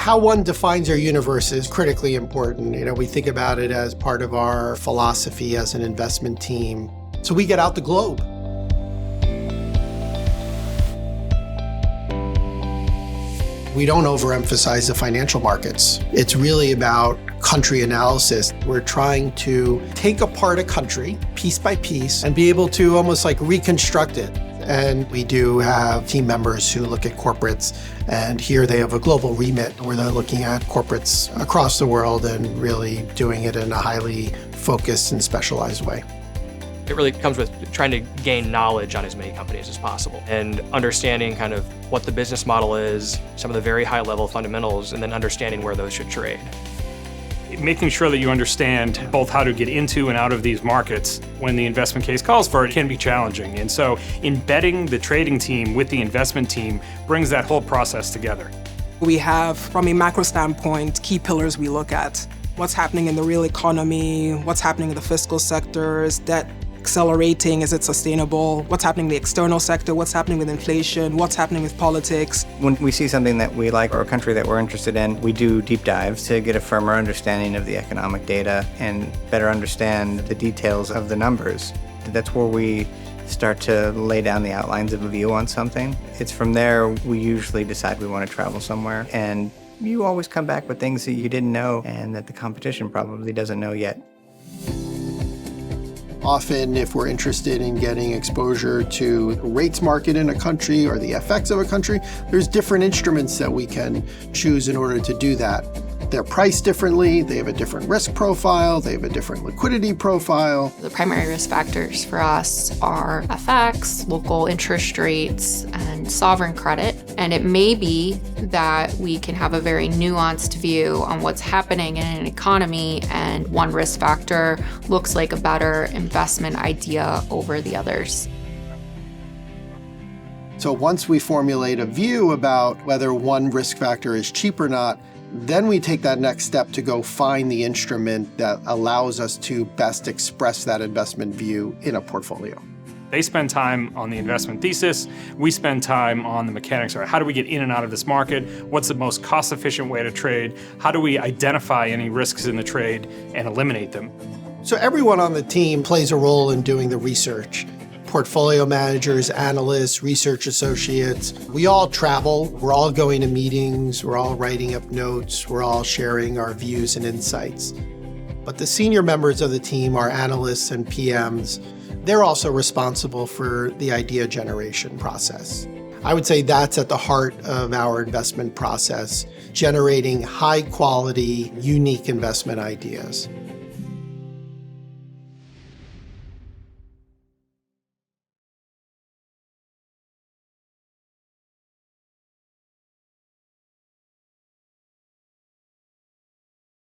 How one defines our universe is critically important. We think about it as part of our philosophy as an investment team. So we get out the globe. We don't overemphasize the financial markets. It's really about country analysis. We're trying to take apart a country piece by piece and be able to almost like reconstruct it. And we do have team members who look at corporates, and here they have a global remit where they're looking at corporates across the world and really doing it in a highly focused and specialized way. It really comes with trying to gain knowledge on as many companies as possible and understanding kind of what the business model is, some of the very high level fundamentals, and then understanding where those should trade. Making sure that you understand both how to get into and out of these markets when the investment case calls for it can be challenging. And so embedding the trading team with the investment team brings that whole process together. We have, from a macro standpoint, key pillars we look at. What's happening in the real economy, what's happening in the fiscal sector, is debt accelerating, is it sustainable, what's happening in the external sector, what's happening with inflation, what's happening with politics. When we see something that we like or a country that we're interested in, we do deep dives to get a firmer understanding of the economic data and better understand the details of the numbers. That's where we start to lay down the outlines of a view on something. It's from there we usually decide we want to travel somewhere, and you always come back with things that you didn't know and that the competition probably doesn't know yet. Often, if we're interested in getting exposure to the rates market in a country or the FX of a country, there's different instruments that we can choose in order to do that. They're priced differently, they have a different risk profile, they have a different liquidity profile. The primary risk factors for us are FX, local interest rates, and sovereign credit. And it may be that we can have a very nuanced view on what's happening in an economy, and one risk factor looks like a better investment idea over the others. So once we formulate a view about whether one risk factor is cheap or not, then we take that next step to go find the instrument that allows us to best express that investment view in a portfolio. They spend time on the investment thesis. We spend time on the mechanics. How do we get in and out of this market? What's the most cost-efficient way to trade? How do we identify any risks in the trade and eliminate them? So everyone on the team plays a role in doing the research. Portfolio managers, analysts, research associates. We all travel, we're all going to meetings, we're all writing up notes, we're all sharing our views and insights. But the senior members of the team, our analysts and PMs, they're also responsible for the idea generation process. I would say that's at the heart of our investment process, generating high quality, unique investment ideas.